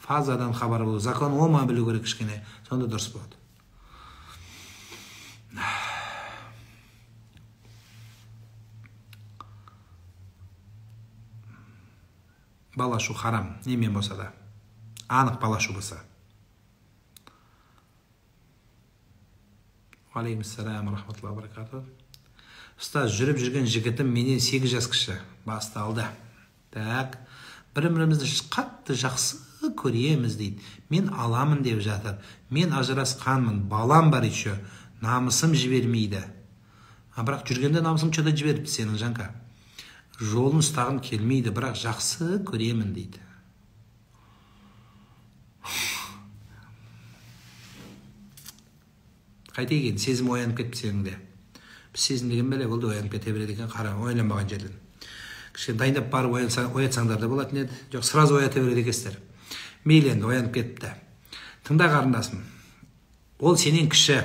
фазадан хабар болу, закон ома білу керек кішкене, сонда дұрыс болады. Балашу харам, немен болса да. Анық балашу болса. Алейкумассалам рахматуллахи ва баракатух. Ұстаз, жүріп жүрген жігітім менен 8 жас кіші. Басталды. Так, бірімізді қатты жақсы көреміз дейді. Мен аламын деп жатыр. Мен ажырасқанмын, балам бар еще. Намысым жібермейді. Бірақ жүргенде намысым чөда жіберіпті сенің жанка. Жолын ұстағым келмейді, бірақ жақсы көремін дейді. Қайта екен, сезім оянып кетті сеніңде. Біз сезім деген бәле болды, оянып кете береді екен, қара, ойланбаған жерден. Кішкене дайындап барып оятсаңдар да болатын еді. Жоқ, сразу оята береді екенсіздер. Мейлі енді оянып кетті. Тыңда қарындасым. Ол сенен кіші,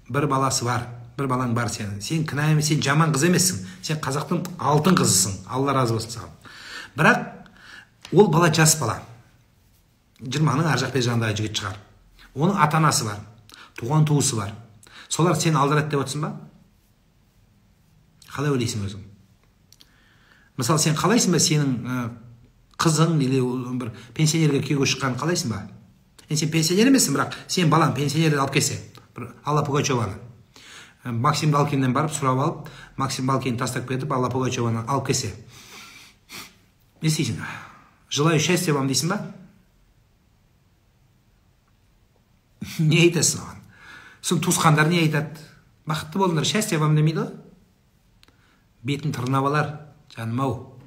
бір баласы бар, бір балаң бар сенің. Сен кінә емес, сен жаман қыз емессің. Сен қазақтың алтын қызысың. Алла разы болсын саған. Бірақ ол бала жас бала. 20-ның ар жақ бер жағындағы жігіт шығар. Оның ата-анасы бар, туған туысы бар. Солар сені алдырады деп отырсың ба? Қалай ойлайсың өзің? Мысалы, сен қалайсың ба сенің қызың или бір пенсионерге күйеуге шыққанын қалайсың ба? Сен пенсионер емессің, бірақ сен балаң пенсионерді алып келсе, Алла Пугачеваны. Максим Галкиннен барып сұрап алып, Максим Галкин тастап кетіп, Алла Пугачеваны алып келсе. Не істейсің? Желаю счастья вам дейсің ба? Не айтасың оған? Сон туысқандар не айтады? Бақытты болыңдар, счастья вам демейді ғой? Бетін тырнап алар, жаным ау.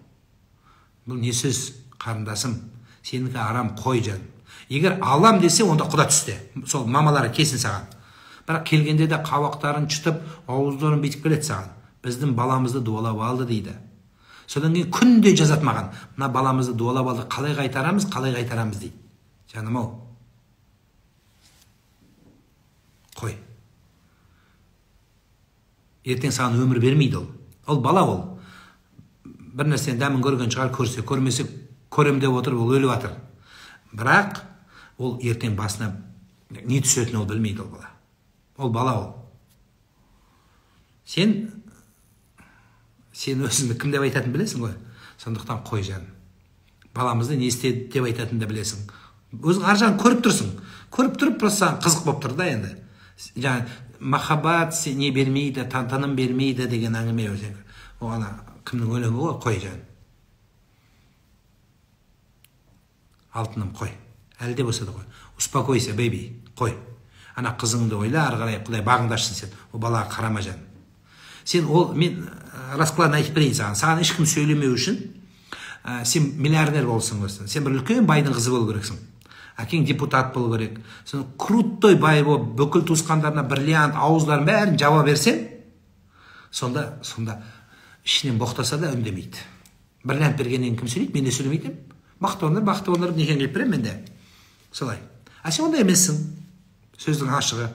Бұл не сөз, қарындасым? Сенікі арам, қой жан. Егер алам десе, онда құда түсте. Сол мамалары кесін саған. Бірақ келгенде де қабақтарын жұтып, ауыздарын бетіп келеді саған. Біздің баламызды дуалап алды дейді. Содан кейін күнде жазат маған. Мына баламызды дуалап алды, қалай қайтарамыз дейді. Жаным ау. Қой. Ертең саған өмір бермейді ол. Ол бала ол. Бір нәрсені дәмін көрген шығар, көрсе, көрмесе, көрем деп отыр, ол өліп жатыр. Бірақ ол ертең басына не түсетінін ол білмейді ол бала. Ол бала ол. Сен өзіңді кім деп айтатын білесің ғой? Сондықтан қой жан. Баламызды не істеді деп айтатын да білесің. Өзің ар жағын көріп тұрсың. Көріп тұрып, просто саған қызық болып тұр да енді. Жаңа махаббат не бермейді, таным бермейді деген әңгіме өзі. Оған кімнің өлеңі ғой? Қой жан. Алтыным қой. Әлі де болса да қой. Успокойся, бейби. Қой. Ана қызыңды ойла, ары қарай Құдай бағындашсын сен. Ол балаға қарама жан. Сен мен раскладын айтып берейін саған. Саған ешкім сөйлемеу үшін сен миллиардер болсың көрсің. Сен бір үлкен байдың қызы болу керексің. Әкең депутат болу керек. Сен крутой бай болып, бүкіл туысқандарына бриллиант, ауыздарын бәрін жаба берсең, сонда ішінен боқтаса да үндемейді. Бриллиант бергеннен кім сөйлейді? Мен де сөйлемейтін. Бақытты болыңдар, некен келіп берем мен де. Солай. А сен ондай емессің. Сөздің ашығы.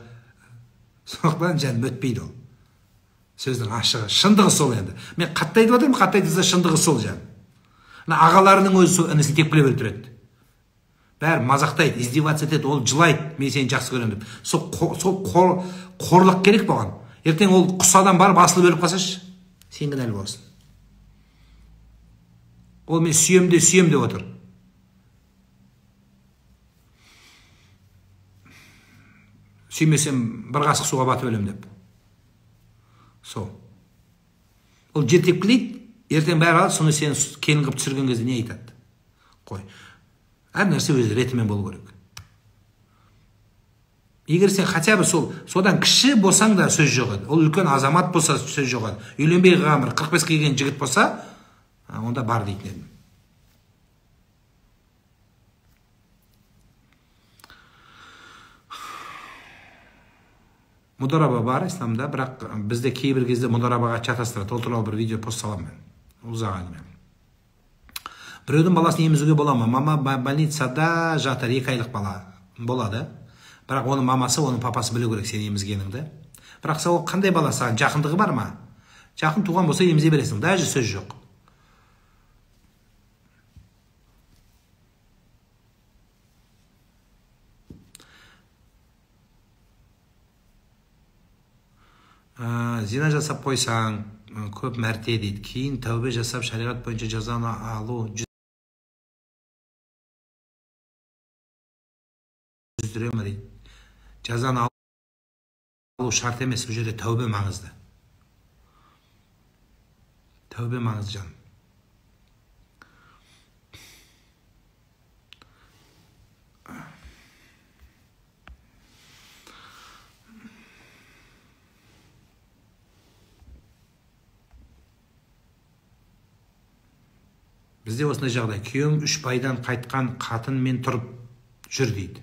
Сондықтан жаным өтпейді ол. Сөздің ашығы. Шындығы сол енді. Мен қатты айтып отырмын, қатты айтса шындығы сол жаным. Ағаларының өзі сол інісін тепкілеп өлтіреді. Бәрі мазақтайды, издеваться етеді, ол жылайды, мен сені жақсы көремін деп. Сол қорлық керек болған. Ертең ол құсадан барып асылып өліп қалсашы, сен кінәлі болсын. Ол мен сүйем деп отыр. Сүймесем бір қасық суға батып өлем деп. Сол. Ол жер тепкілейді, ертең бәрі алып, соны сені келін қылып түсірген кезде не айтады? Қой. Әр нәрсе өз ретімен болу керек. Егер сен хотя бы содан кіші болсаң да сөз жоқ еді. Ол үлкен азамат болса сөз жоқ еді. Үйленбей қалған бір 45 келген жігіт болса, онда бар дейтін едім. Мұдараба бар исламда, бірақ бізде кейбір кезде мұдарабаға шатастырады. Ол туралы бір видео пост саламын мен. Ұзақ әңгіме. Біреудің баласын емізуге бола ма? Мама больницада жатыр, 2 айлық бала болады. Бірақ оның мамасы, оның папасы білу керек сен емізгеніңді. Бірақ ол қандай бала, саған жақындығы бар ма? Жақын туған болса емізе бересің, даже сөз жоқ. зина жасап қойсаң көп мәрте дейді, кейін тәубе жасап шариғат бойынша жазаны алу жүздіре ме дейді. Жазаны алу шарт емес, бұл жерде тәубе маңызды. Тәубе маңызды жаным. Бізде осындай жағдай. Күйеуім 3 байдан қайтқан қатынмен тұрып жүр дейді.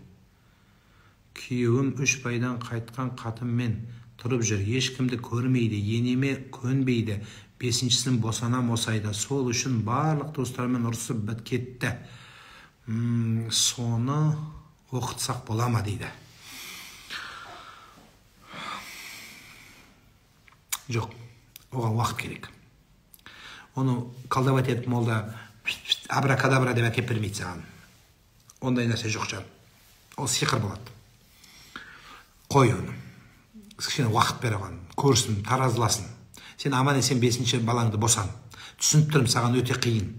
Күйеуім 3 байдан қайтқан қатынмен тұрып жүр. Ешкімді көрмейді, енеме көнбейді. 5-шісін босанам осы айда. Сол үшін барлық туыстармен ұрысып кетті. Соны оқытсақ бола ма дейді. Жоқ, оған уақыт керек. Оны қалдабат етіп молда абракадабра деп әкеп бермейді саған. Ондай нәрсе жоқ жан. Ол сиқыр болады. Қой оны. Кішкене уақыт бер оған. Көрсін, таразыласын. Сен аман есен 5-ші балаңды босан. Түсініп тұрмын, саған өте қиын.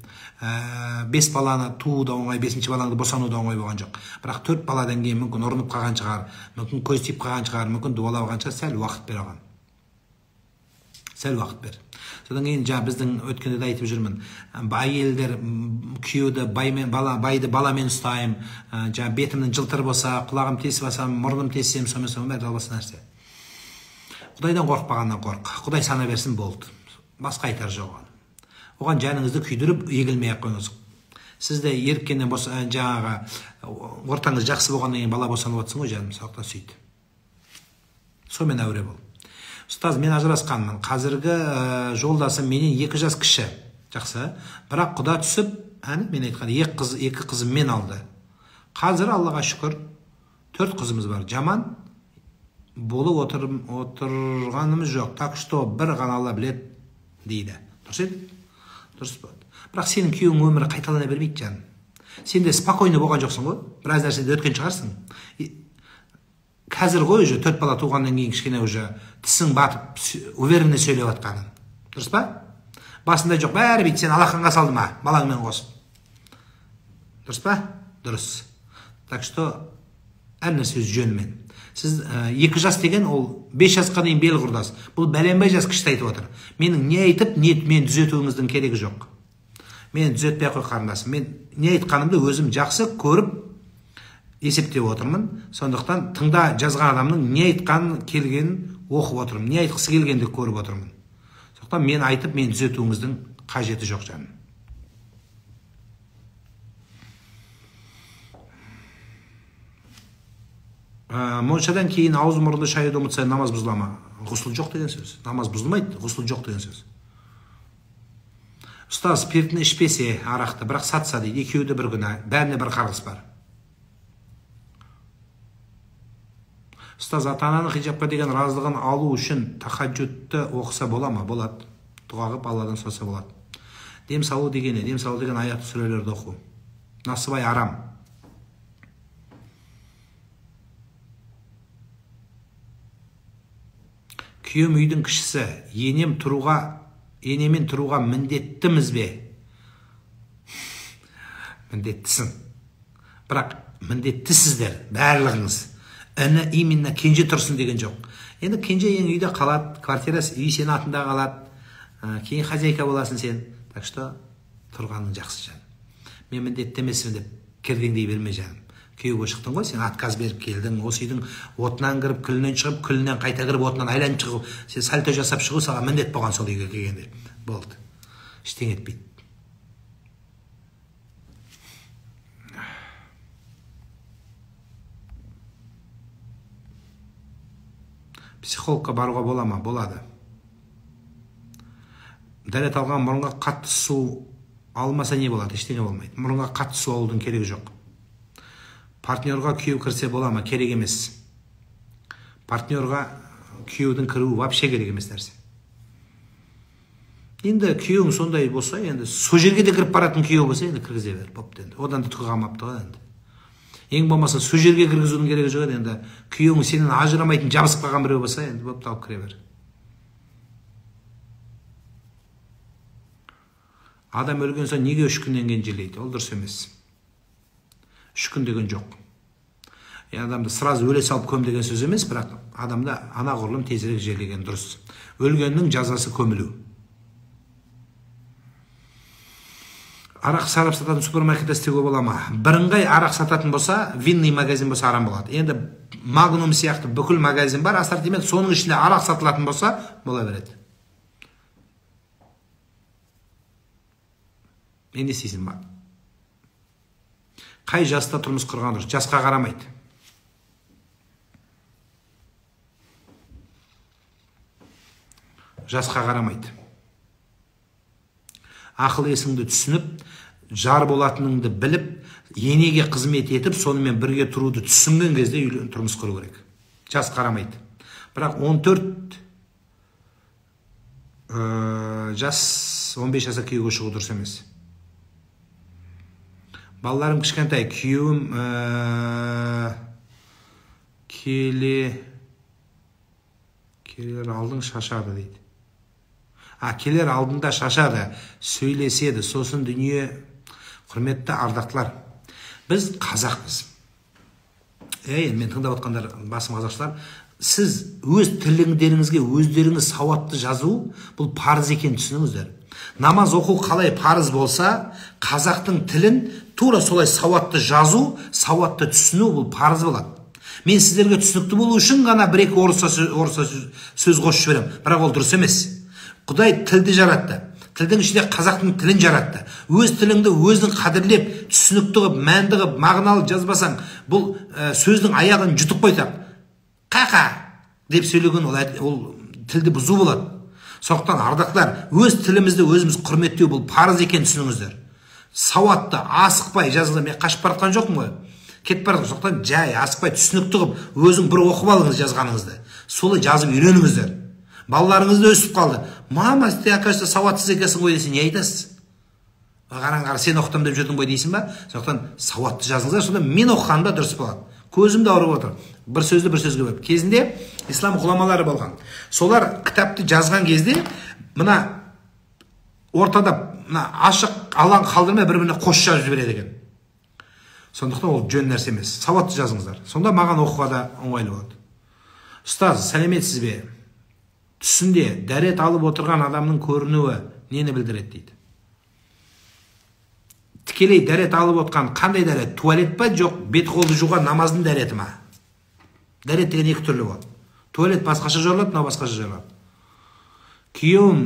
5 баланы туу да оңай, 5-ші балаңды босану да оңай болған жоқ. Бірақ 4 баладан кейін мүмкін ұрынып қалған шығар, мүмкін көз тиіп қалған шығар, мүмкін дуалап қалған шығар, сәл уақыт бер оған. Сәл уақыт бер. Содан кейін біздің өткенде де айтып жүрмін. Әйелдер күйеуді байды баламен ұстайым, бетімнің жылтыр болса, құлағым тесіп алсам, мұрным тесем, сомен бәрі далбасы нәрсе. Құдайдан қорықпағаннан қорық. Құдай сана берсін болды. Басқа айтар жоқ оған. Оған жаныңызды күйдіріп, егілмей-ақ қойыңыз. Сізді еріккеннен жаңағы ортаңыз жақсы болғаннан кейін бала босанып отырсың ғой, жаным, соқта сөйт. Сомен әуре бол. Ұстаз, мен ажырасқанмын. Қазіргі жолдасым менен 2 жас кіші. Жақсы. Бірақ құда түсіп, мен айтқан 2 қызым мен алды. Қазір Аллаға шүкір 4 қызымыз бар. Жаман болып отырғанымыз жоқ. Так что бір ғана Алла біледі дейді. Дұрыс еді? Дұрыс болады. Бірақ сенің күйеуің өмірі қайталана бермейді, жаным. Сен де спокойно болған жоқсың ғой. Біраз нәрседе өткен шығарсың. Қазір ғой уже 4 бала туғаннан кейін кішкене уже тісің батып, уверенно сөйлеп атқаның. Дұрыс па? Басында жоқ, бәрі бейт, сен алақанға салды ма, балаңмен қосып. Дұрыс па? Дұрыс. Так что, әр нәрсе жөнмен. Сіз 2 жас деген ол 5 жасқа дейін бел құрдас. Бұл бәленбай жас кішті айтып отыр. Менің не айтып, мен түзетуіңіздің керегі жоқ. Мен түзетпей қой қарындасым. Мен не айтқанымды өзім жақсы көріп есептеп отырмын. Сондықтан тыңда жазған адамның не айтқанын келгенін оқып отырмын. Не айтқысы келгенді көріп отырмын. Сондықтан мен айтып, мен түзетуіңіздің қажеті жоқ, жаным. Моншадан кейін ауыз мұрынды шаюды ұмытса намаз бұзыла ма? Ғұсыл жоқ деген сөз. Намаз бұзылмайды, ғұсыл жоқ деген сөз. Ұстаз, спиртін ішпесе арақты, бірақ сатса дейді, екеуді бір күні, бәріне бір қарғыс бар. Ұстаз, ата-ананың хиджабқа деген разылығын алу үшін тахаджудты оқыса бола ма? Болады. Дұға қылып Алладан сұраса болады. Дем салу деген аятты сүрелерді оқу. Насыбай арам. Күйеуім үйдің кішісі, енемен тұруға міндеттіміз бе? Міндеттісің. Бірақ міндеттісіздер, бәрлігіңіз. Әні именно кенже тұрсын деген жоқ. Енді кенже ең үйде қалады, квартирасы үй сен атында қалады, кейін хозяйка боласың сен. Так что тұрғаның жақсы, жаным. Мен міндеттемесім деп кердеңдей берме, жаным. Күйеуге шықтың ғой, сен отказ беріп келдің, осы үйдің отынан кіріп, күлінен шығып, күлінен қайта кіріп, отынан айланып шығып, сен сальто жасап шығу, саған міндет болған сол үйге келгенде. Болды. Ештең етпейді. Психологқа баруға бола ма? Болады. Дәрет алған мұрынға қатты су алмаса не болады? Ештеңе болмайды. Мұрынға қатты су алудың керегі жоқ. Партнерға күйеу кірсе бола ма? Керек емес. Партнерға күйеудің кіруі вообще керек емес нәрсе. Енді күйеуің сондай болса, енді со жерге де кіріп баратын күйеу болса, енді кіргізе бер. Одан да түгі қалмапты ғой енді. Ең болмаса со жерге кіргізудің керегі жоқ еді. Енді күйеуің сенен ажырамайтын жабысып қалған біреу болса, енді бопты алып кіре бер. Адам өлген соң неге 3 күннен кейін жерлейді? Ол дұрыс емес. 3 күн деген жоқ. Адамды сразу өле салып көм деген сөз емес, бірақ адамды анағұрлым тезірек жерлеген дұрыс. Өлгеннің жазасы көмілу. Арақ сарап сататын супермаркетте істеуге бола ма? Бірыңғай арақ сататын болса, винный магазин болса арам болады. Енді Магнум сияқты бүкіл магазин бар, ассортимент, соның ішінде арақ сатылатын болса, бола береді. Не істейсің ба? Қай жаста тұрмыс құрған дұрыс? Жасқа қарамайды. Жасқа қарамайды. Ақыл есіңді түсініп, жар болатыныңды біліп, енеге қызмет етіп, сонымен бірге тұруды түсінген кезде тұрмыс құру керек. Жас қарамайды. Бірақ 14 жас 15 жасқа күйеуге шығу дұрыс емес. Балаларым кішкентай, күйеуім келер алдың шашады дейді. Келер алдында шашады, сөйлеседі, сосын дүние. Құрметті ардақтылар, біз қазақпыз. Мен тыңдап отқандар басым қазақшылар, сіз өз тіліңдеріңізге өздеріңіз сауатты жазу, бұл парыз екен түсініңіздер. Намаз оқу қалай парыз болса, қазақтың тілін тура солай сауатты жазу, сауатты түсіну, бұл парыз болады. Мен сіздерге түсінікті болу үшін ғана бір-екі орысша сөз қосып жіберем, бірақ ол дұрыс емес. Құдай тілді жаратты. Тілдің ішінде қазақтың тілін жаратты. Өз тіліңді өзің қадірлеп, түсінікті қып, мәнді қып, мағыналы жазбасаң, бұл сөздің аяғын жұтып қойсақ, қақа деп сөйлеген ол тілді бұзу болады. Сондықтан ардақтар, өз тілімізді өзіміз құрметтеу бұл парыз екен түсініңіздер. Сауатты, асықпай жазыңыздар. Мен қашып бара жатқан жоқпын ғой. Кетіп бара жатқан. Сондықтан жай асықпай түсінікті қып, өзің бір оқып алыңыз жазғаныңызды. Солай жазып үйреніңіздер. Балаларыңызды өсіп қалды. Мама, сен оказывается сауатсыз екенсің ғой десе, не айтасыз? Қараңғар, сен оқытам деп жүрдің ғой дейсің ба? Сондықтан сауатты жазыңыздар, сонда мен оқығанда дұрыс болады. Көзімді ауырып отыр. Бір сөзді бір сөзге бөліп. Кезінде ислам ғұламалары болған. Солар кітапты жазған кезде мына ортада ашық алаң қалдырмай бір-біріне қос жазып жібереді екен. Сондықтан ол жөн нәрсе емес. Сауатты жазыңыздар. Сонда маған оқуға да оңайлы болады. Ұстаз, сәлеметсіз бе? Түсінде дәрет алып отырған адамның көрінуі нені білдіреді дейді. Тікелей дәрет алып отқан қандай дәрет? Туалет па, жоқ, бет қолды жуға намаздың дәреті ма? Дәрет деген екі түрлі болады. Туалет басқаша жорылады, мынау басқаша жорылады. Күйеуім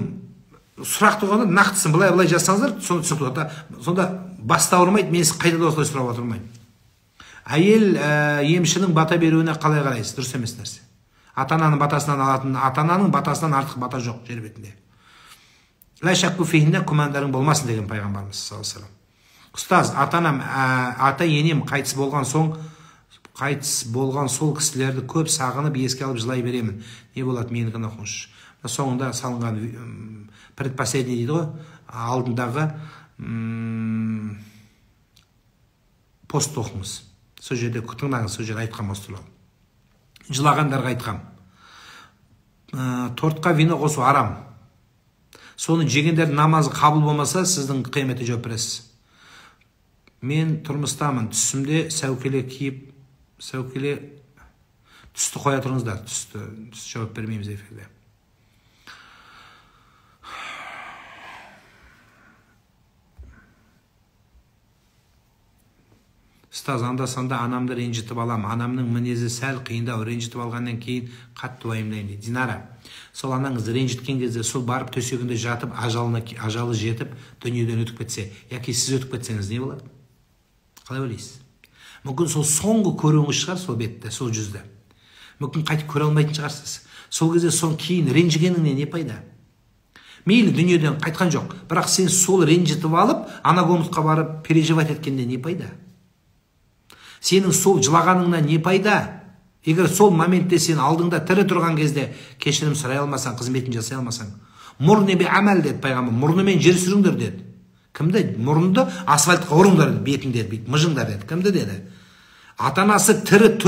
сұрақ туғанда нақтысын былай жазсаңыздар, сонда баста ауырмайды, мен қайда да осылай сұрап отырмаймын. Әйел емшінің бата беруіне қалай қарайсыз? Дұрыс емес нәрсе. Ата-ананың батасынан алатын, ата-ананың батасынан артық бата жоқ жер бетінде. Ла шакку фихинде күмәндарың болмасын деген пайғамбарымыз саллаллаху алейхи ва саллям. Ұстаз, ата-анам, ата-енем қайтыс болған сол кісілерді көп сағынып еске алып жылай беремін. Не болады, менікін оқыңызшы. Соңында салынған предпоследний дейді ғой, алдындағы пост оқыңыз. Сол жерде тыңдаңыз, сол жерде айтқан осы туралы. Жылағандарға айтқам. Тортқа вино қосу арам. Соны жегендердің намазы қабыл болмаса, сіздің қияметте жауап бересіз. Мен тұрмыстамын, түсімде сәукеле киіп, түсті қоя тұрыңыздар, түсті жауап бермейміз эфирде. Ұстаз, анда-санда анамды ренжітіп алам. Анамның мінезі сәл қиындау, ренжітіп алғаннан кейін қатты уайымдаймын дейді. Динара, сол анаңызды ренжіткен кезде сол барып төсегінде жатып, ажалы жетіп, дүниеден өтіп кетсе, яки сіз өтіп кетсеңіз не болады? Қалай ойлайсыз? Мүмкін сол соңғы көруіңіз шығар, сол бетті, сол жүзді. Мүмкін қайтып көре алмайтын шығарсыз. Сол кезде сон кейін ренжігеніңнен не пайда? Мейлі дүниеден қайтқан жоқ, бірақ сен сол ренжітіп алып, ана комнатқа барып переживать еткенде не пайда? Сенің сол жылағаныңнан не пайда? Егер сол моментте сен алдыңда тірі тұрған кезде кешірім сұрай алмасаң, қызметін жасай алмасаң, мұрны бе амал деді пайғамбар, мұрнымен жер сүріңдер деді. Кімді? Мұрынды асфальтқа ұрыңдар деді, бетіңдер бейт, мыжыңдар деді. Кімді деді? Атанасы тірі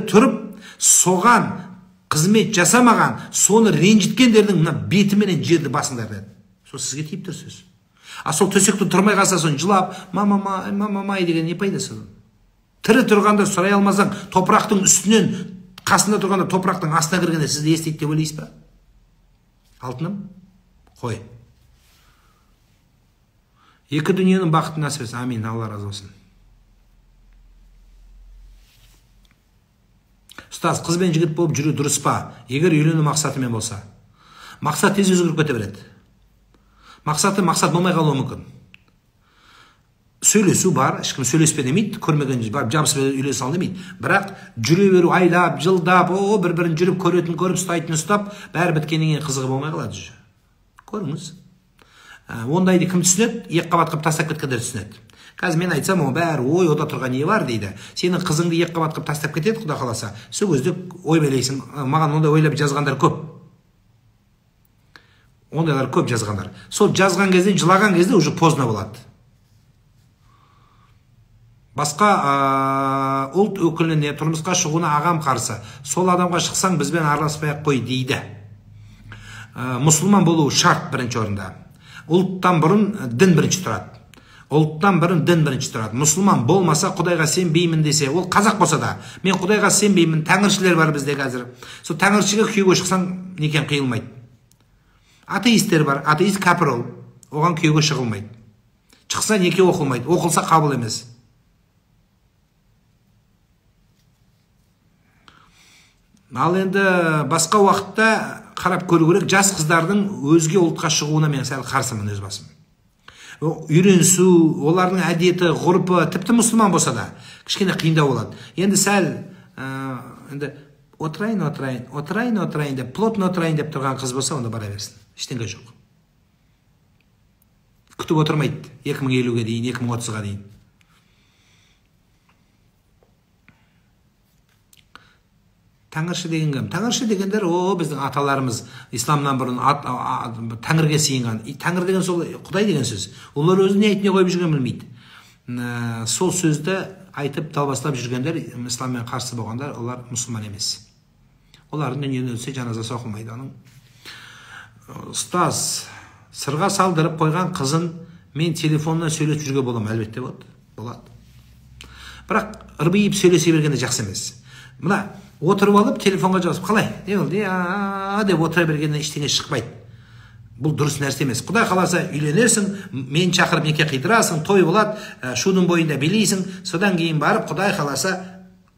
тұрып, соған қызмет жасамаған, соны ренжіткендердің бетіменен жерді басыңдар деді. сол сізге тиіп тұр сөз. А сол төсекте тұрмай қалса, соны жылап, мамамай деген не пайдасы? Тірі тұрғанда сұрай алмасаң, топырақтың үстінен, қасында тұрғанда топырақтың астына кіргенде сізді естиді деп ойлайсыз ба? Алтыным, қой. Екі дүниенің бақыты насып етсін. Амин, Алла разы болсын. Ұстаз, қыз бен жігіт болып жүру дұрыс па? Егер үйлену мақсатымен болса. Мақсат тез өзгеріп кете береді. Мақсат болмай қалуы мүмкін. Сөйлесу бар, ешкім сөйлеспе демейді, көрмеген жабысып үйлесе ал демейді. Бірақ жүре беру, айлап, жылдап, бір-бірін жүріп көретін, көріп ұстайтын ұстап, бәрі біткеннен кейін қызығы болмай қалады. Көріңіз. Ондайды кім түсінеді? Екі қабат қылып тастап кеткендер түсінеді. Қазір мен айтсам, о бәрі ой, ода тұрған не бар дейді. Сенің қызыңды екі қабат қылып тастап кетеді, Құда қаласа. Сол кезде ой белейсің. Маған ондай ойлап жазғандар көп. Ондайлар көп жазғандар. Сол жазған кезде, жылаған кезде уже поздно болады. Басқа ұлт өкіліне тұрмысқа шығуына ағам қарсы. Сол адамға шықсаң бізбен араласпай-ақ қой дейді. Мұсылман болу шарт бірінші орында. Ұлттан бұрын дін бірінші тұрады. Ұлттан бұрын дін бірінші тұрады. Мұсылман болмаса, Құдайға сенбеймін десе, ол қазақ болса да, мен Құдайға сенбеймін, тәңіршілер бар бізде қазір. Сол тәңіршіге күйеуге шықсаң, некен қиылмайды. Атеисттер бар, атеист кәпір ол. Оған күйеуге шығылмайды. Шықса неке оқылмайды, оқылса қабыл емес. Ал енді басқа уақытта қарап көру керек, жас қыздардың өзге ұлтқа шығуына мен сәл қарсымын өз басым. Үйренісу, олардың әдеті, ғұрпы, тіпті мұсылман болса да, кішкене қиындау болады. Енді сәл отырайын деп, плотно отырайын деп тұрған қыз болса, онда бара берсін. Ештеңе жоқ. Күтіп отырмайды 2050-ге дейін, 2030-ға дейін. Тәңірші деген кім? Тәңірші дегендер, біздің аталарымыз исламнан бұрын тәңірге сыйынған. Тәңір деген сол Құдай деген сөз. Олар өзі не айтын, не қойып жүрген білмейді. Сол сөзді айтып талбастап жүргендер, исламмен қарсы болғандар, олар мұсылман емес. Олардың дүниеден өтсе жаназасы оқылмайды. Ұстаз, сырға салдырып қойған қызын мен телефоннан сөйлеп жүрге боламын, әлбетте болады. Бірақ ырбиып сөйлесе бергенде жақсы емес. Мына отырып алып телефонға жазып, қалай? Не болды? Деп отыра бергеннен ештеңе шықпайды. Бұл дұрыс нәрсе емес. Құдай қаласа үйленерсің, мен шақырып неке қидырасың, той болады, шудың бойында билейсің, содан кейін барып Құдай қаласа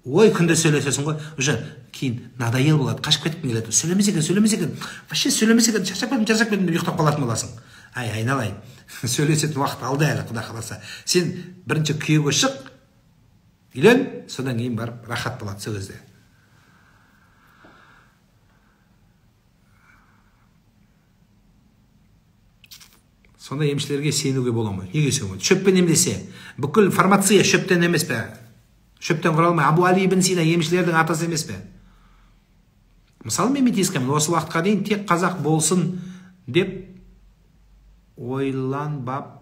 ой күнде сөйлесесің ғой. Уже кейін надоел болады, қашып кетіп келеді. Сөйлемес екен. Вообще сөйлемес екен, шаршап кеттім, ұйықтап қалатын боласың. Айналайын. Сөйлесетін уақыт алды әлі, Құдай қаласа. Сен бірінші күйеуге шық, үйлен, содан кейін барып рахат болады сол кезде. Сонда емшілерге сенуге бола ма? Неге сенуге? Шөппен емдесе, бүкіл фармация шөптен емес пе? Шөптен құралмай, Абу Али ибн Сина емшілердің атасы емес пе? Мысалы, мен метискамын, осы уақытқа дейін тек қазақ болсын деп ойланбаптым.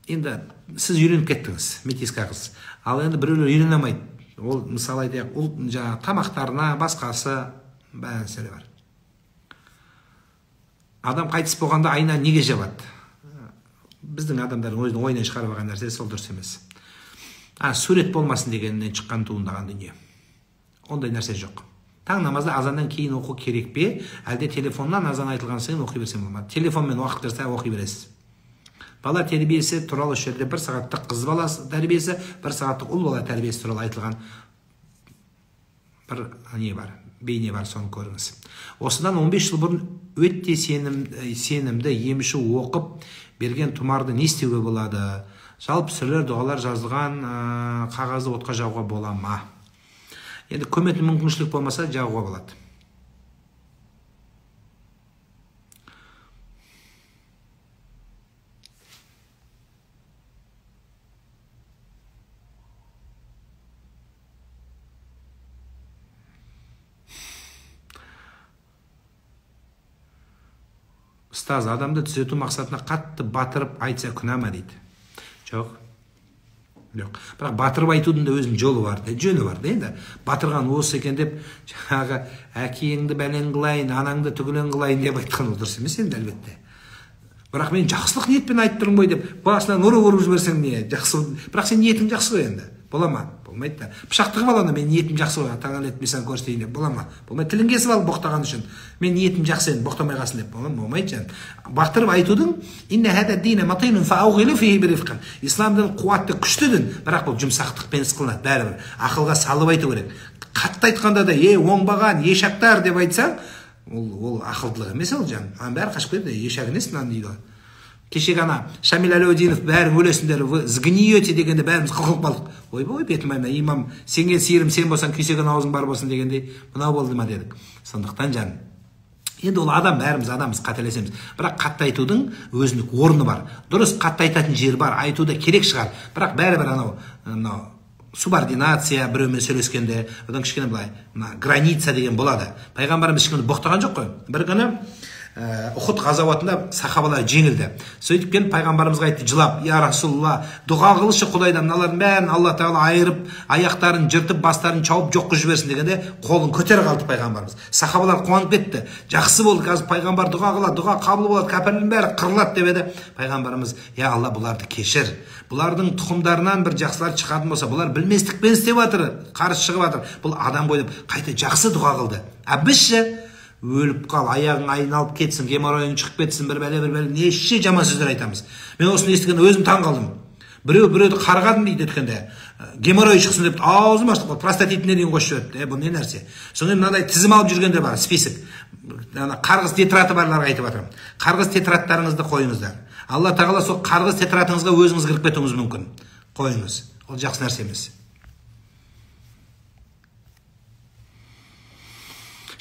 Енді сіз үйреніп кеттіңіз, метиска қыз. Ал енді біреулер үйрене алмайды. Ол мысалы айтайық, тамақтарына басқасы бәрі бар. Адам қайтыс болғанда айна неге жабады? Біздің адамдардың өзінің ойынан шығарып алған нәрсе сол дұрыс емес. Сурет болмасын дегеннен шыққан туындаған дүние. Ондай нәрсе жоқ. Таң намазды азаннан кейін оқу керек пе? Әлде телефоннан азан айтылған сайын оқи берсем болмады. Телефонмен уақыт кірсе оқи бересіз. Бала тәрбиесі туралы жерде 1 сағаттық қыз баласы тәрбиесі, 1 сағаттық ұл бала тәрбиесі туралы айтылған бір не бар, бейне бар, соны көріңіз. Осыдан 15 жыл бұрын өтте сенімді емші оқып берген тұмарды не істеуге болады? Жалпы сүрелер, дұғалар жазылған қағазды отқа жағуға бола ма? Енді көметін мүмкіншілік болмаса жағуға болады. Ұстаз, адамды түзету мақсатына қатты батырып айтса күнә ма дейді. Жоқ. Жоқ. Бірақ батырып айтудың да өзінің жолы бар, жөні бар. Енді батырған осы екен деп, жаңағы әкеңді бәлен қылайын, анаңды түгілен қылайын деп айтқан ол дұрыс емес енді әлбетте. Бірақ мен жақсылық ниетпен айтып тұрмын ғой деп, басынан ұрып ұрып жіберсең не жақсы. Бірақ сен ниетің жақсы ғой енді. Бола ма? Болмайды да. Пышақ тығып ал, мен ниетім жақсы ғой, атаңа етмесең көрсетейін деп. Бола ма? Болмайды. Тілін кесіп ал боқтаған үшін. Мен ниетім жақсы енді, боқтамай қалсын деп. Болмайды жан. Бақтырып айтудың инна хада дина матинун фаугилу фихи бирифқан. Ислам дін қуатты, күшті дін, бірақ бұл жұмсақтықпен іс қылынады. Бәрібір ақылға салып айту керек. Қатты айтқанда да, оңбаған, ешақтар деп айтсаң, ол ақылдылық емес ол жан. Бәрі қашып кетеді, ешақ емес мынаны дейді. Кешегі ана Шамил Әлеудинов бәрің өлесіңдер, сгниете дегенде бәріміз қылқылып қалдық. Ойбай, бетім айна, имам, сенген сиырым сен болсаң, күйсеген аузың бар болсын дегендей, мынау болды ма дедік. Сондықтан жан. Енді ол адам, бәріміз адамыз, қателесеміз. Бірақ қатты айтудың өзіндік орны бар. Дұрыс қатты айтатын жер бар, айтуда керек шығар. Бірақ бәрібір анау субординация, біреумен сөйлескенде, одан кішкене былай, граница деген болады. Пайғамбарымыз ешкімді боқтаған жоқ қой. Бір күні Ухуд ғазауатында сахабалар жеңілді. Сөйтіп келіп пайғамбарымызға айтты, жылап, я Расулалла, дұға қылшы Құдайдан, мыналардың бәрін Алла тағала айырып, аяқтарын жыртып, бастарын чауып жоқ қылып жіберсін дегенде, қолын көтеріп қалды пайғамбарымыз. Сахабалар қуанып кетті. Жақсы болды, қазір пайғамбар дұға қылады, дұға қабыл болады, кәпірлердің бәрі қырылады деп еді. Пайғамбарымыз, я Алла, бұларды кешір. Бұлардың тұқымдарынан бір жақсылар шығатын болса, бұлар білместікпен істеп жатыр, қарсы шығып жатыр. Бұл адам болып қайта жақсы дұға қылды. Бізді өліп қал, аяғың айналып кетсін, геморройың шығып кетсін, бір бәле неше жаман сөздер айтамыз. Мен осыны естігенде өзім таң қалдым. Біреуді қарғадым дейді өткенде, геморрой шықсын деп аузым аштық, простатитіне дейін қосып жіберіпті. Бұл не нәрсе? Соңымен мынадай тізім алып жүргендер бар, список. Қарғыз тетраты барларға айтып жатырмын. Қарғыз тетраттарыңызды қойыңыздар. Алла тағала сол қарғыз тетратыңызға өзіңіз кіріп кетуіңіз мүмкін. Қойыңыз. Ол жақсы нәрсе емес.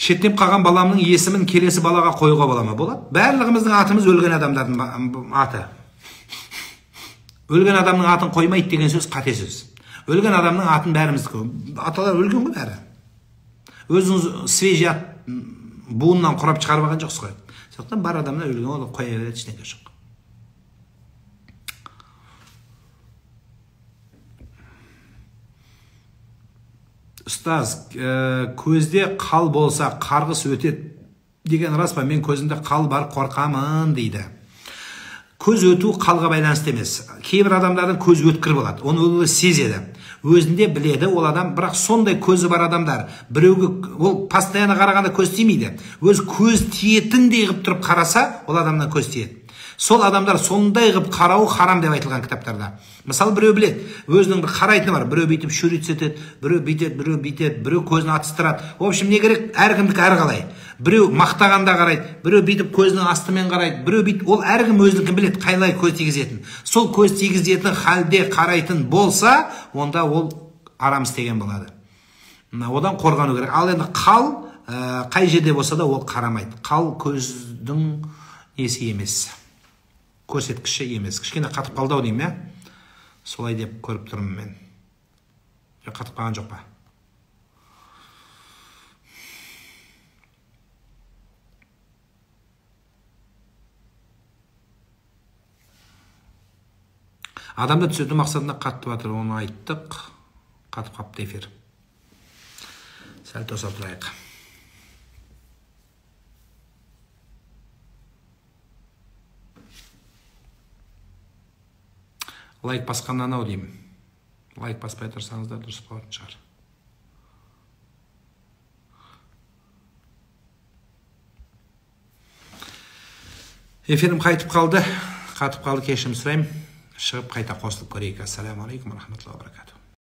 Шеттеп қалған баламның есімін келесі балаға қоюға бола ма? Болады. Барлығымыздың атымыз өлген адамдардың аты. Өлген адамның атын қоймайды деген сөз қате сөз. Өлген адамның атын бәріміздікі. Аталар өлген ғой бәрі. Өзіңіз свежий ат буыннан құрап шығарып алған жоқсыз ғой. Сондықтан бар адамдар өлген, оны қоя береді, ештеңе жоқ. Ұстаз, көзде қал болса қарғыс өтеді деген рас па? Мен көзімде қал бар, қорқамын дейді. Көз өту қалға байланысты емес. Кейбір адамдардың көз өткір болады, оны ол сезеді, өзінде біледі ол адам. Бірақ сондай көзі бар адамдар, біреуге ол постоянно қарағанда көз тимейді. Өз көз тиетіндей қылып тұрып қараса, ол адамнан көз тиеді. Сол адамдар сондай қылып қарау харам деп айтылған кітаптарда. Мысалы, біреу біледі, өзінің бір қарайтыны бар, біреу бүйтіп шүретсетеді, біреу бүйтеді, біреу бүйтеді, біреу көзін атыстырады. В общем, не керек, әркімдікі әрқалай. Біреу мақтағанда қарайды, біреу бүйтіп көзінің астымен қарайды, біреу бүйтіп, ол әркім өзінікін біледі, қайлай көз тигізетін. Сол көз тигізетін халде қарайтын болса, онда ол арам істеген болады. Одан қорғану керек. Ал енді қал қай жерде болса да ол қарамайды. Қал көздің несі емес, көрсеткіші емес. Кішкене қатып қалды ау деймін, солай деп көріп тұрмын мен. Қатып қалған жоқ па? Адамды түсету мақсатында қатып жатыр, оны айттық. Қатып қапты эфир. Сәл тоса тұрайық. Лайк басқаннан ау деймін. Лайк баспай тұрсаңыздар дұрыс болатын шығар. Эфирім қатып қалды, кешірім сұраймын. Шығып қайта қосылып көрейік. Ассаламу алейкум ва рахматуллахи ва баракатух.